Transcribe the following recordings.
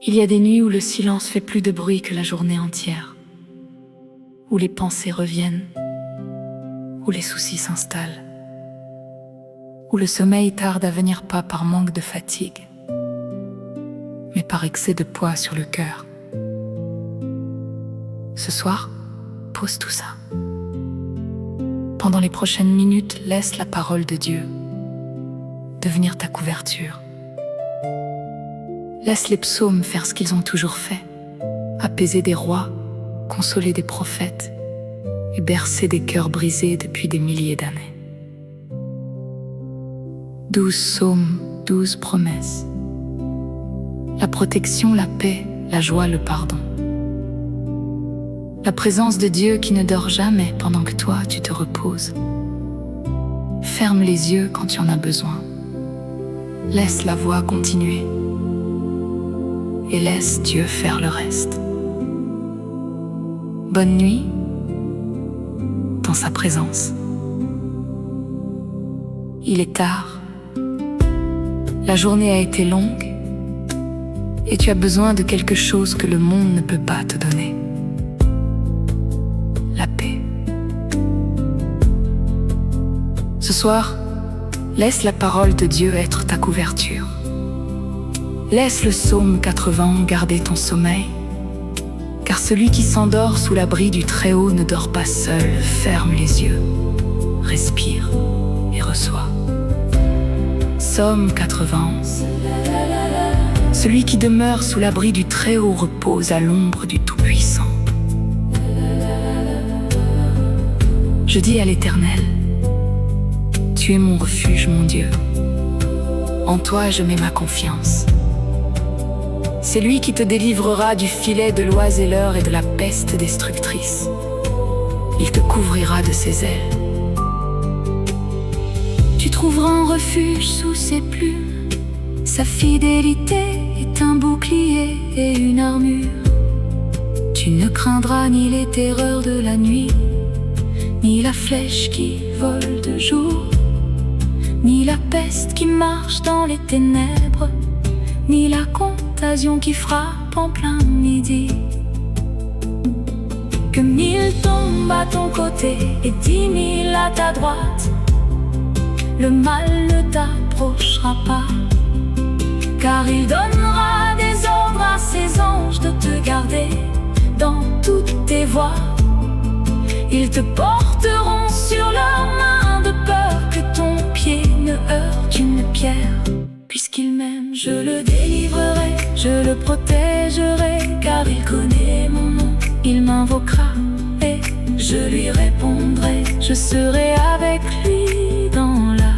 Il y a des nuits où le silence fait plus de bruit que la journée entière, où les pensées reviennent, où les soucis s'installent, où le sommeil tarde à venir pas par manque de fatigue, mais par excès de poids sur le cœur. Ce soir, pose tout ça. Pendant les prochaines minutes, laisse la parole de Dieu devenir ta couverture. Laisse les psaumes faire ce qu'ils ont toujours fait, apaiser des rois, consoler des prophètes et bercer des cœurs brisés depuis des milliers d'années. 12 psaumes, 12 promesses. La protection, la paix, la joie, le pardon. La présence de Dieu qui ne dort jamais pendant que toi tu te reposes. Ferme les yeux quand tu en as besoin. Laisse la voix continuer. Et laisse Dieu faire le reste. Bonne nuit dans sa présence. Il est tard. La journée a été longue et tu as besoin de quelque chose que le monde ne peut pas te donner. La paix. Ce soir, laisse la parole de Dieu être ta couverture. Laisse le psaume 80 garder ton sommeil, car celui qui s'endort sous l'abri du Très-Haut ne dort pas seul. Ferme les yeux, respire et reçois. Psaume 91. Celui qui demeure sous l'abri du Très-Haut repose à l'ombre du Tout-Puissant. Je dis à l'Éternel, tu es mon refuge, mon Dieu. En toi je mets ma confiance. C'est lui qui te délivrera du filet de l'oiseleur et de la peste destructrice. Il te couvrira de ses ailes. Tu trouveras un refuge sous ses plumes. Sa fidélité est un bouclier et une armure. Tu ne craindras ni les terreurs de la nuit, ni la flèche qui vole de jour, ni la peste qui marche dans les ténèbres, ni la contagion qui frappe en plein midi. Que 1000 tombent à ton côté et 10 000 à ta droite, le mal ne t'approchera pas, car il donnera des ordres à ses anges de te garder dans toutes tes voies. Ils te porteront sur leurs mains de peur que ton pied ne heurte une pierre. Puisqu'il m'aime, je le délivrerai, je le protégerai, car il connaît mon nom. Il m'invoquera et je lui répondrai. Je serai avec lui dans la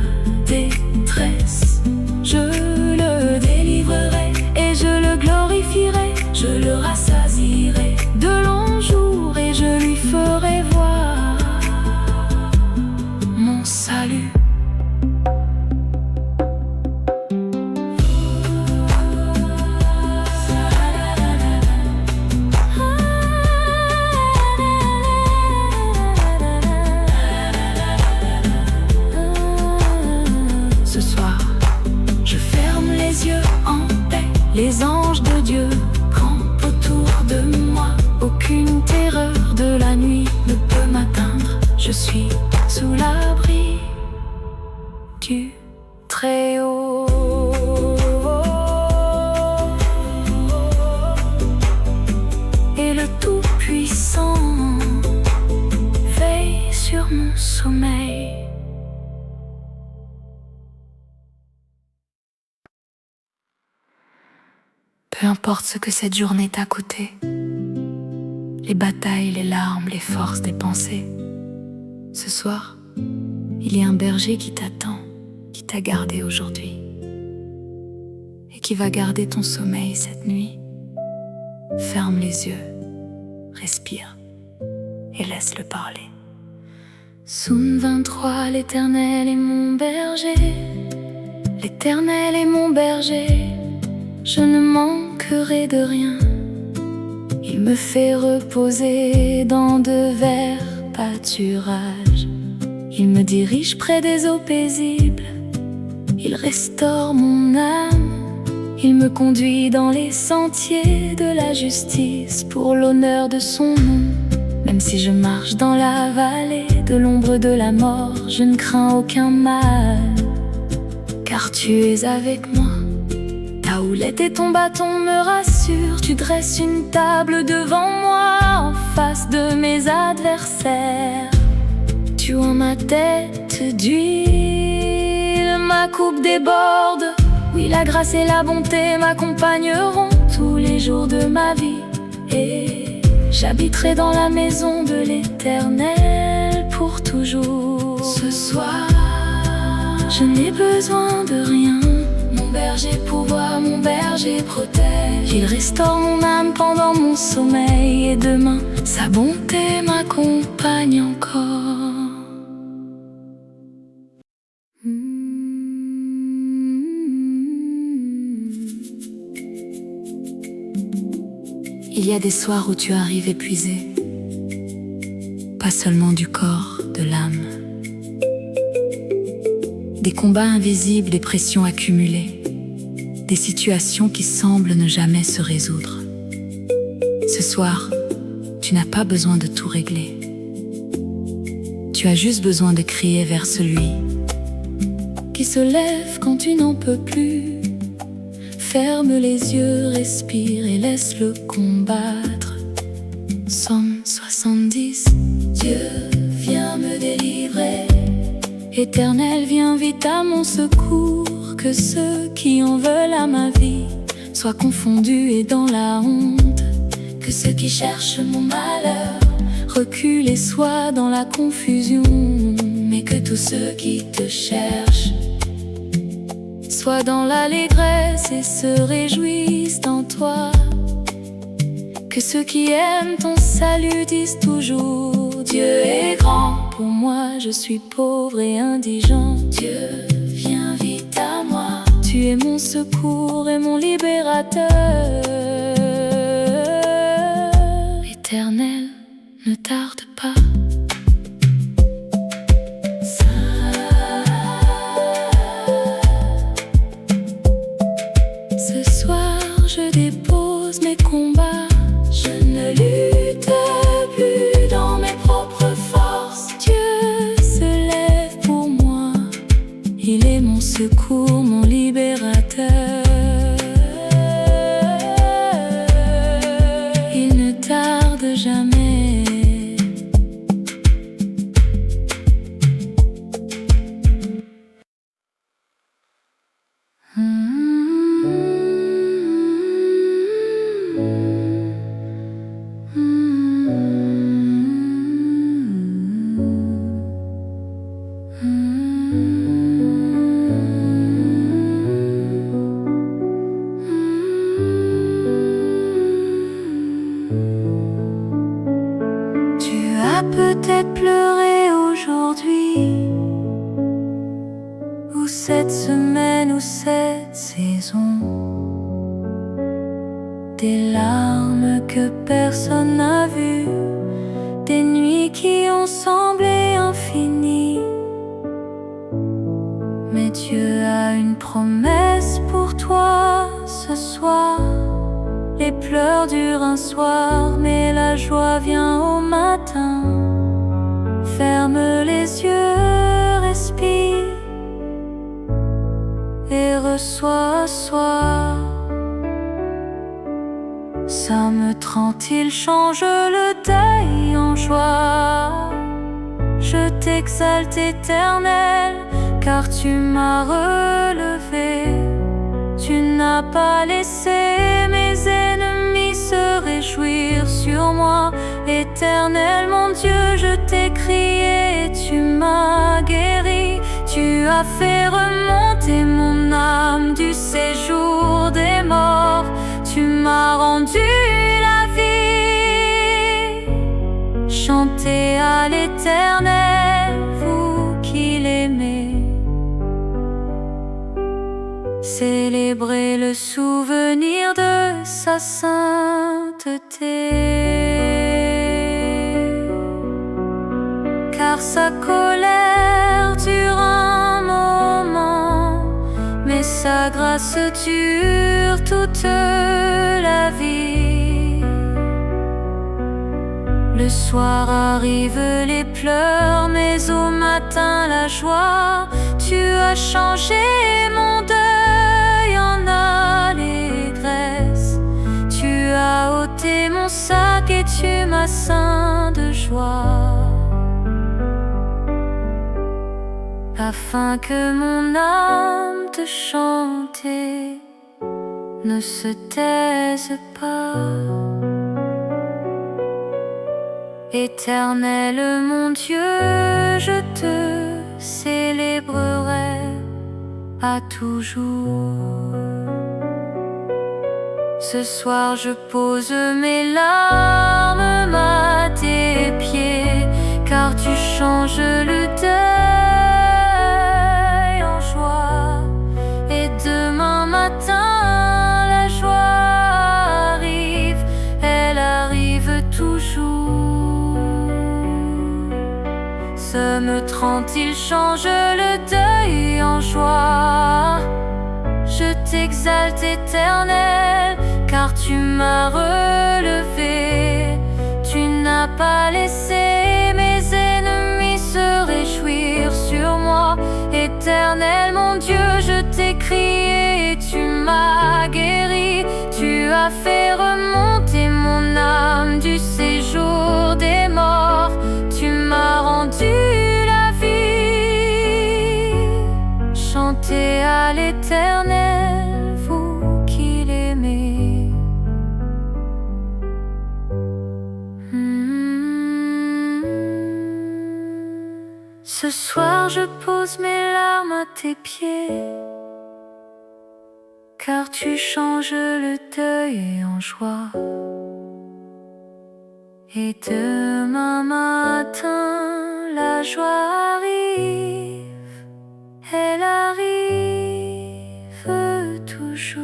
détresse. Je le délivrerai et je le glorifierai. Je le rassasierai de longs jours et je lui ferai voir mon salut. Ce soir, je ferme les yeux en paix. Les anges de Dieu campent autour de moi. Aucune terreur de la nuit ne peut m'atteindre. Je suis sous l'abri du Très-Haut. Et le Tout-Puissant veille sur mon sommeil. Peu importe ce que cette journée t'a coûté, les batailles, les larmes, les forces des pensées, ce soir, il y a un berger qui t'attend, qui t'a gardé aujourd'hui et qui va garder ton sommeil cette nuit. Ferme les yeux, respire et laisse-le parler. Psaume 23, l'Éternel est mon berger, l'Éternel est mon berger. Je ne manquerai de rien. Il me fait reposer dans de verts pâturages. Il me dirige près des eaux paisibles. Il restaure mon âme. Il me conduit dans les sentiers de la justice pour l'honneur de son nom. Même si je marche dans la vallée de l'ombre de la mort, je ne crains aucun mal, car tu es avec moi. Ta houlette et ton bâton me rassurent. Tu dresses une table devant moi en face de mes adversaires. Tu oins ma tête d'huile, ma coupe déborde. Oui, la grâce et la bonté m'accompagneront tous les jours de ma vie. Et j'habiterai dans la maison de l'Éternel pour toujours. Ce soir, je n'ai besoin de rien. Mon berger pourvoit, mon berger protège. Il restaure mon âme pendant mon sommeil. Et demain, sa bonté m'accompagne encore. Il y a des soirs où tu arrives épuisé, pas seulement du corps, de l'âme. Des combats invisibles, des pressions accumulées, des situations qui semblent ne jamais se résoudre. Ce soir, tu n'as pas besoin de tout régler. Tu as juste besoin de crier vers celui qui se lève quand tu n'en peux plus. Ferme les yeux, respire et laisse-le combattre. Psaume 70. Dieu, viens me délivrer. Éternel, viens vite à mon secours. Que ceux qui en veulent à ma vie soient confondus et dans la honte. Que ceux qui cherchent mon malheur reculent et soient dans la confusion. Mais que tous ceux qui te cherchent sois dans l'allégresse et se réjouissent en toi. Que ceux qui aiment ton salut disent toujours: Dieu est grand. Pour moi, je suis pauvre et indigent. Dieu, viens vite à moi. Tu es mon secours et mon libérateur. Éternel, ne tarde pas. Ce soir, je dépose mes combats. Je ne lutte plus dans mes propres forces. Dieu se lève pour moi. Il est mon secours, mon libérateur. Il ne tarde jamais. Peut-être pleurer aujourd'hui, ou cette semaine, ou cette saison. Des larmes que personne n'a vues, des nuits qui ont semblé infinies. Mais Dieu a une promesse pour toi ce soir. Les pleurs durent un soir, mais la joie vient au matin. Ferme les yeux, respire et reçois, sois. Psaume 30, il change le deuil en joie. Je t'exalte, Éternel, car tu m'as relevé. Tu n'as pas laissé mes ennemis se réjouir sur moi. Éternel, mon Dieu, je t'ai crié et tu m'as guéri. Tu as fait remonter mon âme du séjour des morts. Tu m'as rendu la vie. Chantez à l'Éternel, vous qui l'aimez. Célébrez le souvenir de sa sainteté. Car sa colère dure un moment, mais sa grâce dure dure toute la vie. Le soir arrivent les pleurs, mais au matin la joie. Tu as changé mon deuil en allégresse. Tu as ôté mon sac et tu m'as ceint de joie, afin que mon âme te chanter ne se taise pas. Éternel mon Dieu, je te célébrerai à toujours. Ce soir je pose mes larmes à tes pieds, car tu changes le deuil en joie. Et demain matin la joie arrive, elle arrive toujours. Somme 30, il change le deuil en joie. Je t'exalte, Éternel, car tu m'as relevé. Tu n'as pas laissé mes ennemis se réjouir sur moi. Éternel mon Dieu, je t'ai crié et tu m'as guéri. Tu as fait remonter mon âme du séjour des morts. Tu m'as rendu la vie. Chantez à l'Éternel, vous qui l'aimez. Ce soir je pose mes larmes à tes pieds, car tu changes le deuil en joie. Et demain matin la joie arrive, elle arrive toujours.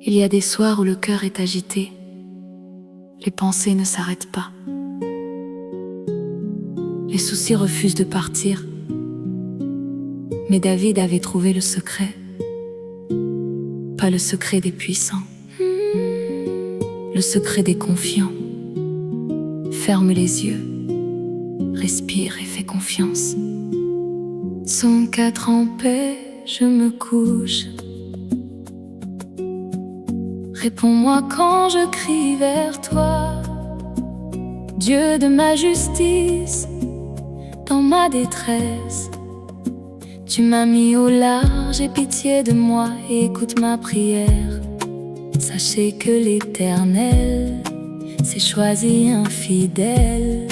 Il y a des soirs où le cœur est agité, les pensées ne s'arrêtent pas. Les soucis refusent de partir, mais David avait trouvé le secret, pas le secret des puissants, le secret des confiants. Ferme les yeux, respire et fais confiance. Sans 4 en paix, je me couche. Réponds-moi quand je crie vers toi, Dieu de ma justice, dans ma détresse. Tu m'as mis au large, aie pitié de moi et écoute ma prière. Sachez que l'Éternel s'est choisi un fidèle.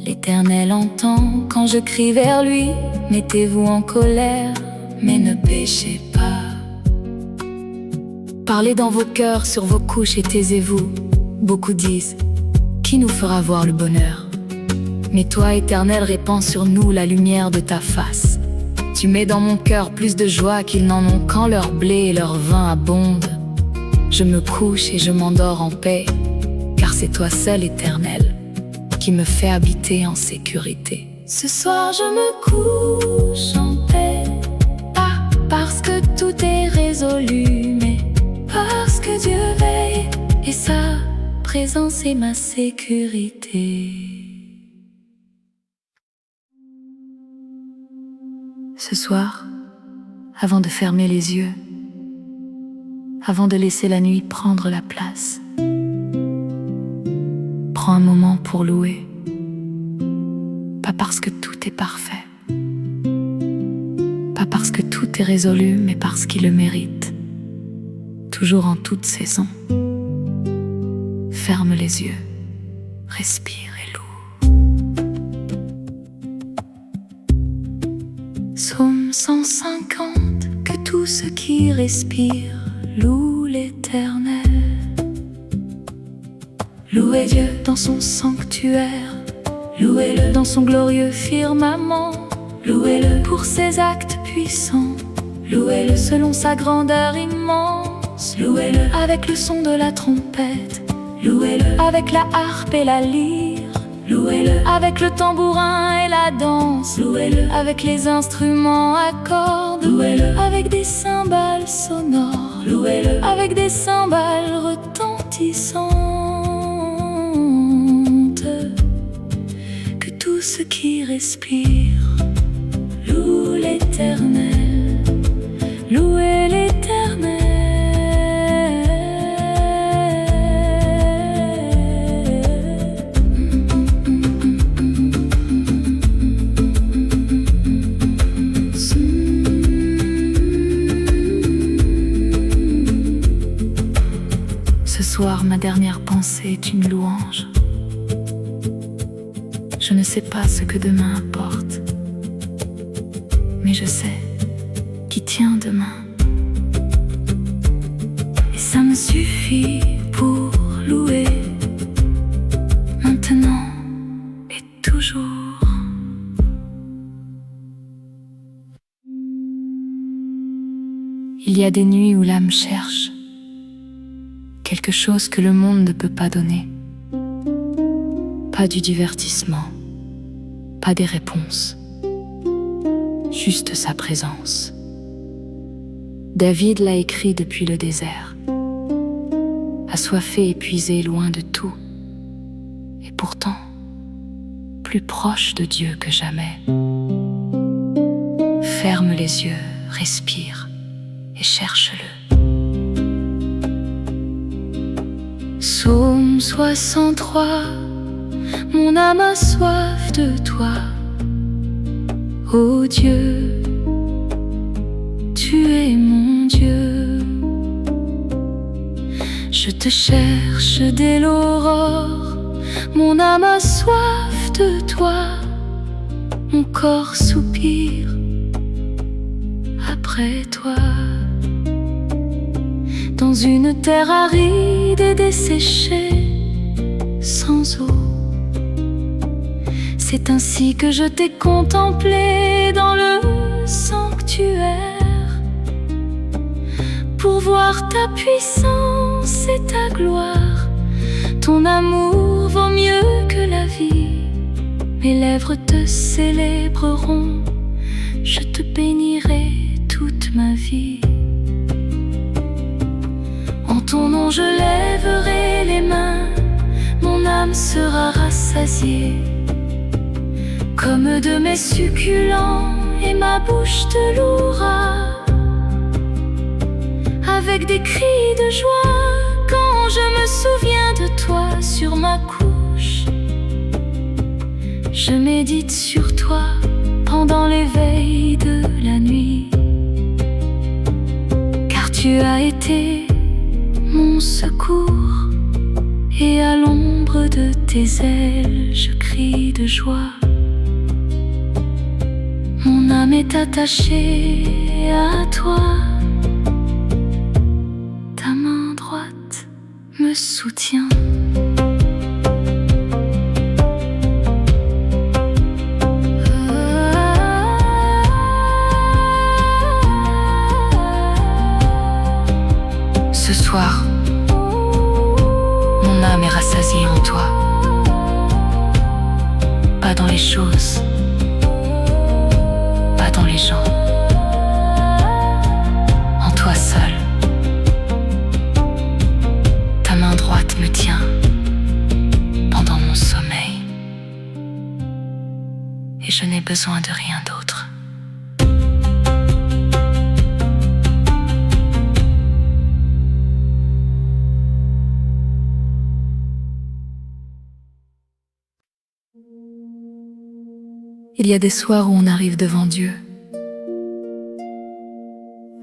L'Éternel entend quand je crie vers lui. Mettez-vous en colère, mais ne péchez pas. Parlez dans vos cœurs, sur vos couches et taisez-vous. Beaucoup disent, qui nous fera voir le bonheur? Mais toi, Éternel, répands sur nous la lumière de ta face. Tu mets dans mon cœur plus de joie qu'ils n'en ont quand leur blé et leur vin abondent. Je me couche et je m'endors en paix, car c'est toi seul, Éternel, qui me fait habiter en sécurité. Ce soir je me couche en paix, pas parce que tout est résolu, mais parce que Dieu veille et sa présence est ma sécurité. Ce soir, avant de fermer les yeux, avant de laisser la nuit prendre la place, prends un moment pour louer. Pas parce que tout est parfait, pas parce que tout est résolu, mais parce qu'il le mérite. Toujours en toute saison. Ferme les yeux, respire et loue. Psaume 150. Que tout ce qui respire loue l'Éternel. Louez Dieu dans son sanctuaire, louez-le dans son glorieux firmament, louez-le pour ses actes puissants, louez-le selon sa grandeur immense. Louez-le avec le son de la trompette, louez-le avec la harpe et la lyre, louez-le avec le tambourin et la danse, louez-le avec les instruments à cordes, louez-le avec des cymbales sonores, louez-le avec des cymbales retentissantes. Que tout ce qui respire loue l'Éternel, louez l'Éternel. Ce soir, ma dernière pensée est une louange. Je ne sais pas ce que demain apporte, mais je sais qui tient demain. Et ça me suffit pour louer, maintenant et toujours. Il y a des nuits où l'âme cherche quelque chose que le monde ne peut pas donner. Pas du divertissement, pas des réponses, juste sa présence. David l'a écrit depuis le désert, assoiffé, épuisé, loin de tout, et pourtant plus proche de Dieu que jamais. Ferme les yeux, respire et cherche-le. Psaume 63. Mon âme a soif de toi, ô Dieu, tu es mon Dieu. Je te cherche dès l'aurore, mon âme a soif de toi, mon corps soupire après toi. Dans une terre aride et desséchée, sans eau, c'est ainsi que je t'ai contemplé dans le sanctuaire, pour voir ta puissance et ta gloire. Ton amour vaut mieux que la vie, mes lèvres te célébreront, je te bénirai toute ma vie. En ton nom je lèverai les mains, mon âme sera rassasiée comme de mes succulents, et ma bouche te louera avec des cris de joie quand je me souviens de toi sur ma couche. Je médite sur toi pendant les veilles de la nuit, car tu as été mon secours, et à l'ombre de tes ailes je crie de joie. Mon âme est attachée à toi, ta main droite me soutient. Ce soir, mon âme est rassasiée en toi, pas dans les choses, pas dans les gens, en toi seul. Ta main droite me tient pendant mon sommeil, et je n'ai besoin de rien d'autre. Il y a des soirs où on arrive devant Dieu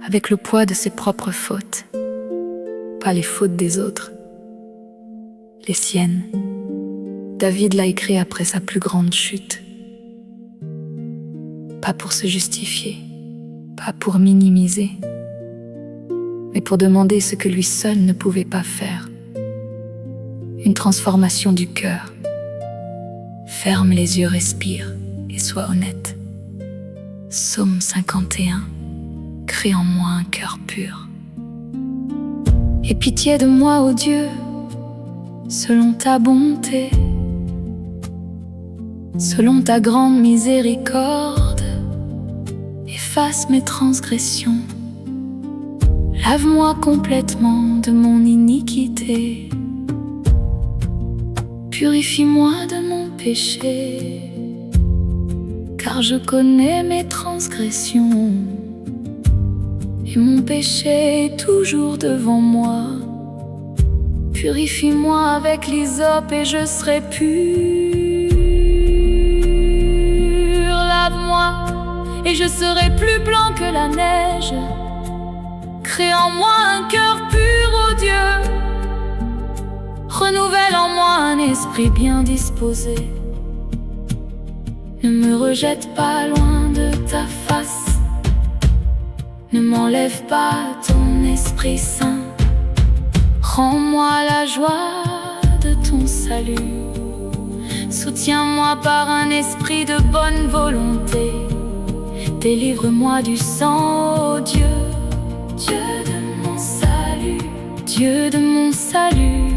avec le poids de ses propres fautes, pas les fautes des autres, les siennes. David l'a écrit après sa plus grande chute, pas pour se justifier, pas pour minimiser, mais pour demander ce que lui seul ne pouvait pas faire. Une transformation du cœur. Ferme les yeux, respire et sois honnête. Psaume 51. crée en moi un cœur pur. Aie pitié de moi, ô Dieu, selon ta bonté, selon ta grande miséricorde, efface mes transgressions. Lave-moi complètement de mon iniquité. Purifie-moi de mon péché, car je connais mes transgressions, et mon péché est toujours devant moi. Purifie-moi avec l'hysope et je serai pur. Lave-moi et je serai plus blanc que la neige. Crée en moi un cœur pur, ô Dieu. Renouvelle en moi un esprit bien disposé. Ne me rejette pas loin de ta face. Ne m'enlève pas ton Esprit Saint. Rends-moi la joie de ton salut. Soutiens-moi par un esprit de bonne volonté. Délivre-moi du sang, ô Dieu, Dieu de mon salut, Dieu de mon salut,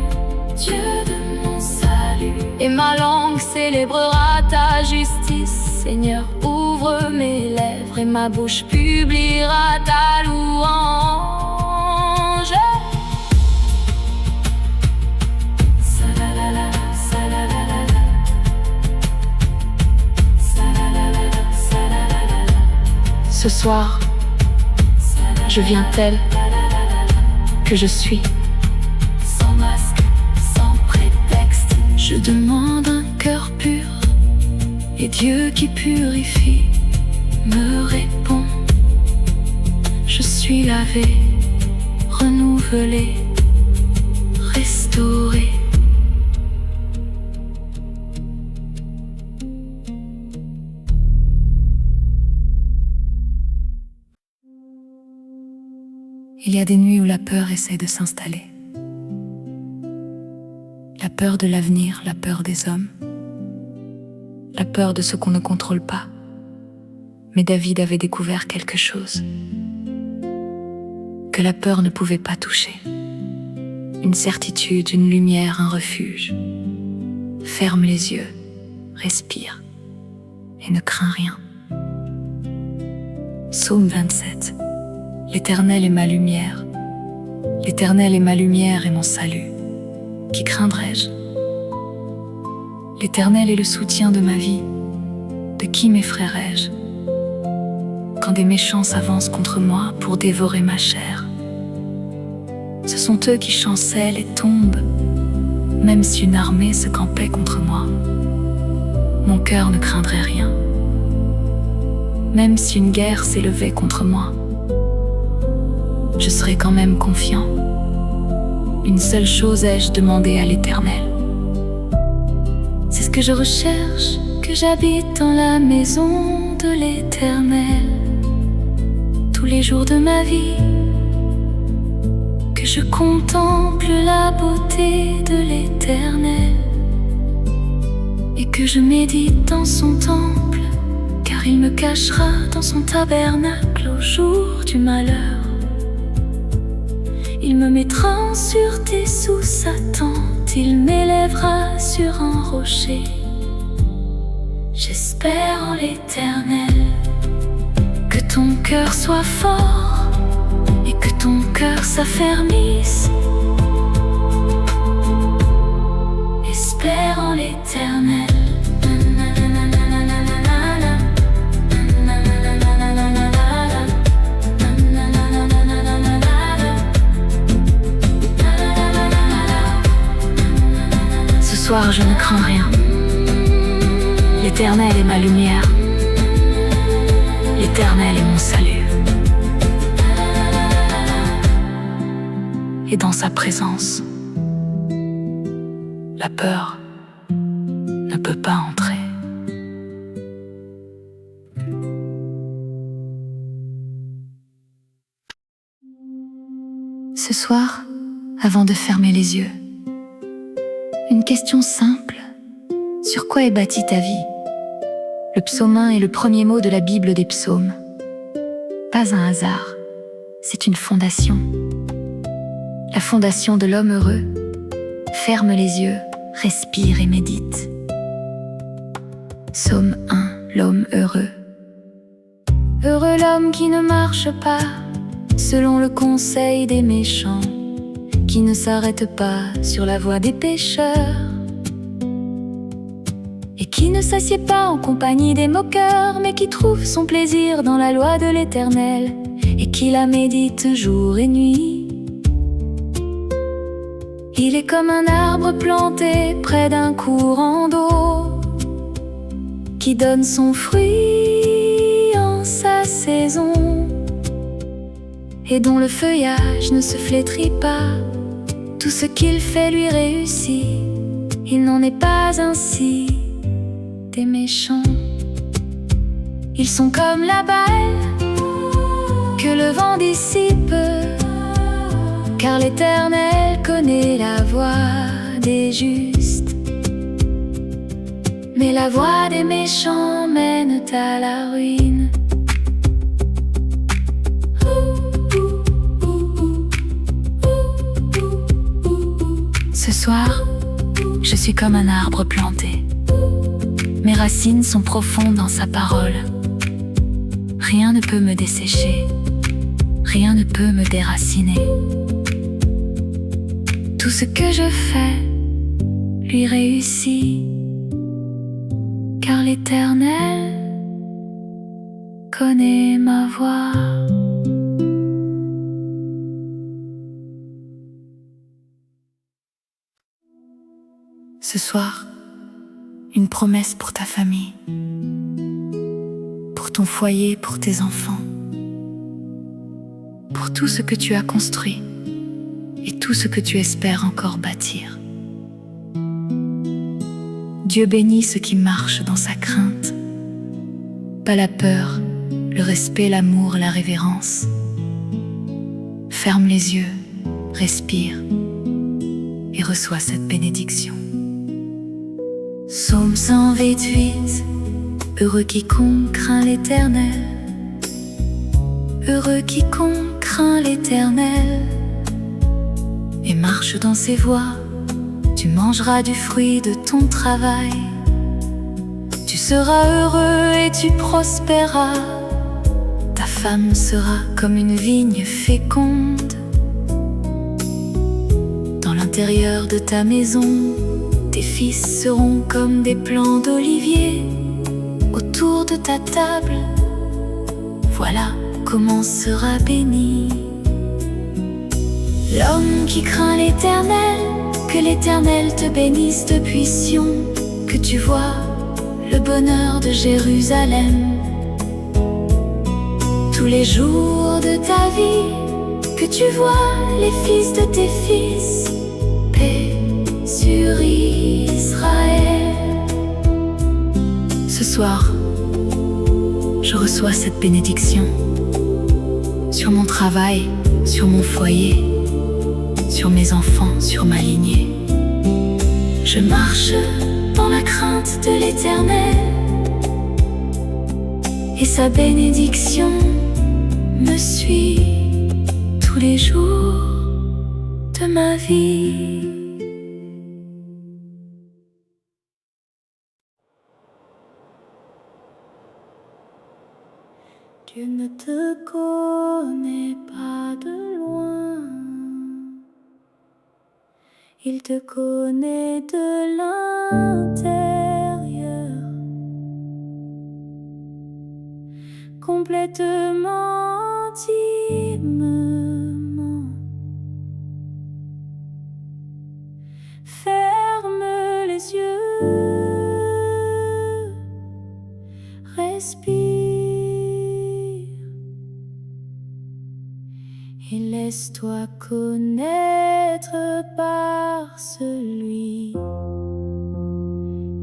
Dieu de mon salut. Et ma langue célébrera ta justice, Seigneur, ouvre mes lèvres et ma bouche publiera ta louange. Ce soir, je viens tel que je suis, sans masque, sans prétexte. Je demande un cœur pur, et Dieu qui purifie me répond. Je suis lavé, renouvelé, restauré. Il y a des nuits où la peur essaie de s'installer. La peur de l'avenir, la peur des hommes, la peur de ce qu'on ne contrôle pas. Mais David avait découvert quelque chose que la peur ne pouvait pas toucher. Une certitude, une lumière, un refuge. Ferme les yeux, respire et ne crains rien. Psaume 27. L'Éternel est ma lumière. L'Éternel est ma lumière et mon salut. Qui craindrais-je? L'Éternel est le soutien de ma vie. De qui m'effraierais-je? Quand des méchants s'avancent contre moi pour dévorer ma chair, ce sont eux qui chancellent et tombent, même si une armée se campait contre moi. Mon cœur ne craindrait rien, même si une guerre s'élevait contre moi. Je serai quand même confiant. Une seule chose ai-je demandé à l'Éternel. C'est ce que je recherche, que j'habite dans la maison de l'Éternel tous les jours de ma vie, que je contemple la beauté de l'Éternel et que je médite dans son temple, car il me cachera dans son tabernacle au jour du malheur. Il me mettra en sûreté sous sa tente, il m'élèvera sur un rocher. J'espère en l'Éternel. Que ton cœur soit fort et que ton cœur s'affermisse. Espère en l'Éternel. Ce soir, je ne crains rien. L'Éternel est ma lumière. L'Éternel est mon salut. Et dans sa présence, la peur ne peut pas entrer. Ce soir, avant de fermer les yeux, une question simple. Sur quoi est bâtie ta vie? Le psaume 1 est le premier mot de la Bible des psaumes. Pas un hasard. c'est une fondation. La fondation de l'homme heureux. Ferme les yeux, respire et médite. Psaume 1, l'homme heureux. Heureux l'homme qui ne marche pas selon le conseil des méchants, qui ne s'arrête pas sur la voie des pécheurs, et qui ne s'assied pas en compagnie des moqueurs, mais qui trouve son plaisir dans la loi de l'Éternel, et qui la médite jour et nuit. Il est comme un arbre planté près d'un courant d'eau, qui donne son fruit en sa saison, et dont le feuillage ne se flétrit pas. Tout ce qu'il fait lui réussit. Il n'en est pas ainsi des méchants. Ils sont comme la balle que le vent dissipe, car l'Éternel connaît la voie des justes. Mais la voie des méchants mène à la ruine. Ce soir, je suis comme un arbre planté. Mes racines sont profondes dans sa parole. Rien ne peut me dessécher, rien ne peut me déraciner. Tout ce que je fais lui réussit, car l'Éternel connaît ma voie. Ce soir, une promesse pour ta famille, pour ton foyer, pour tes enfants, pour tout ce que tu as construit et tout ce que tu espères encore bâtir. Dieu bénit ceux qui marchent dans sa crainte, pas la peur, le respect, l'amour, la révérence. Ferme les yeux, respire et reçois cette bénédiction. Psaume 128. Heureux quiconque craint l'Éternel. Heureux quiconque craint l'Éternel et marche dans ses voies. Tu mangeras du fruit de ton travail. Tu seras heureux et tu prospéreras. Ta femme sera comme une vigne féconde. Dans l'intérieur de ta maison, tes fils seront comme des plants d'olivier autour de ta table. Voilà comment sera béni l'homme qui craint l'Éternel. Que l'Éternel te bénisse depuis Sion, que tu vois le bonheur de Jérusalem tous les jours de ta vie, que tu vois les fils de tes fils. Paix sur Israël. Ce soir, je reçois cette bénédiction sur mon travail, sur mon foyer, sur mes enfants, sur ma lignée. Je marche dans la crainte de l'Éternel et sa bénédiction me suit tous les jours de ma vie. Dieu ne te connaît pas de loin, il te connaît de l'intérieur, complètement intimement. Ferme les yeux, respire et laisse-toi connaître par celui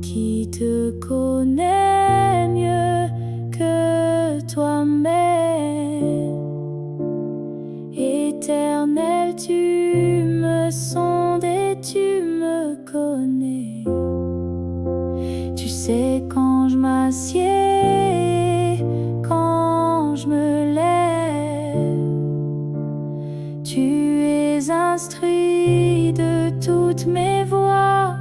qui te connaît mieux que toi-même. Éternel, tu me sondes et tu me connais. Tu sais quand je m'assieds, quand je me lève. suis instruit de toutes mes voies.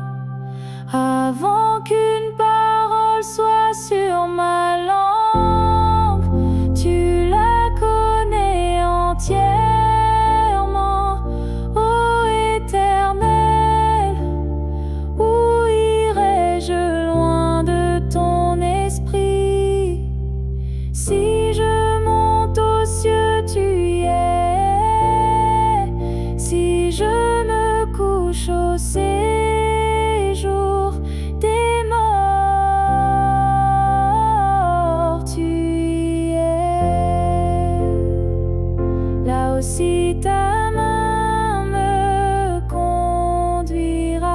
Avant qu'une parole soit sur ma langue, tu la connais entièrement, ô Éternel. Où irai-je loin de ton esprit? Si je monte aux cieux, tu y es. Si je me couche au séjour des morts, tu y es. Là aussi ta main me conduira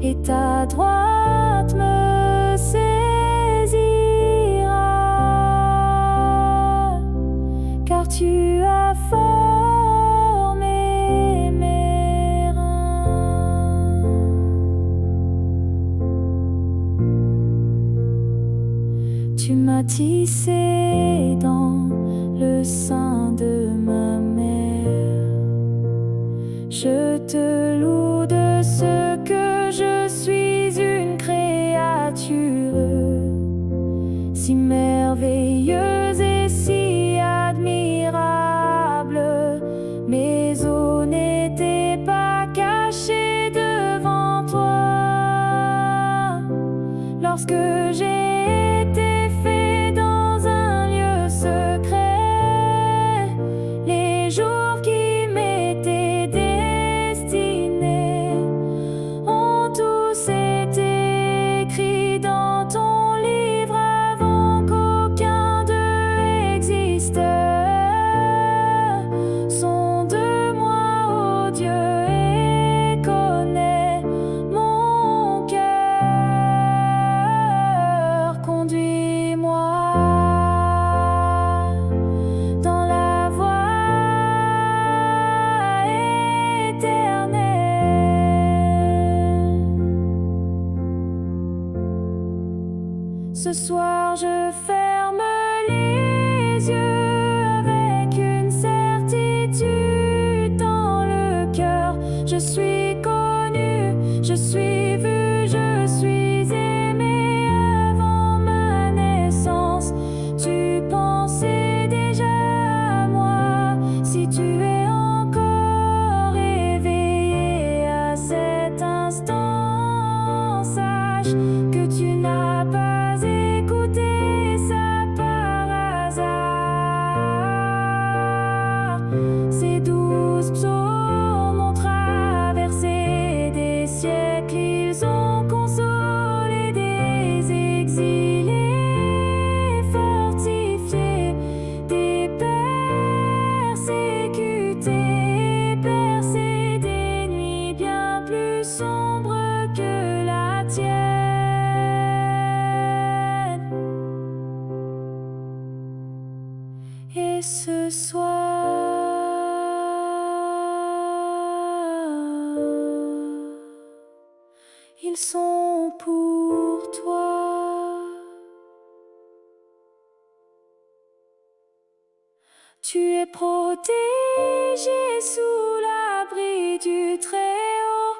et ta droite me saisira, car tu as formé mes reins. Tu m'as tissé dans le sein de ma mère. Je te loue de ce que je suis une créature si merveilleuse et si admirable. Mes os n'étaient pas cachés devant toi lorsque j'ai été fait dans un lieu secret. Les jours qui m'étaient destinés ont tous été écrits dans ton livre avant qu'aucun d'eux existe. Sonde-moi, ô Dieu, et connais mon cœur. Conduis-moi dans la voie éternelle. Ce soir je ferme les yeux avec une certitude dans le cœur. Je suis connu, je suis vu, je suis aimé avant ma naissance. Tu pensais déjà à moi. Si tu es encore éveillé à cet instant, sache que tu n'as pas écouté ça par hasard. Ces 12 psaumes ont traversé des siècles, ils ont consolé des exilés, fortifié des persécutés, percé des nuits bien plus sombres que la tienne. Et ce soir, ils sont pour toi. Tu es protégé sous l'abri du Très-Haut.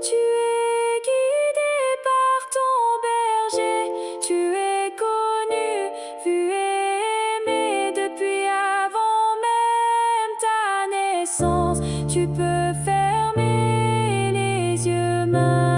Tu es guidé par ton berger. Tu es connu, vu et aimé depuis avant même ta naissance. Tu peux fermer les yeux maintenant.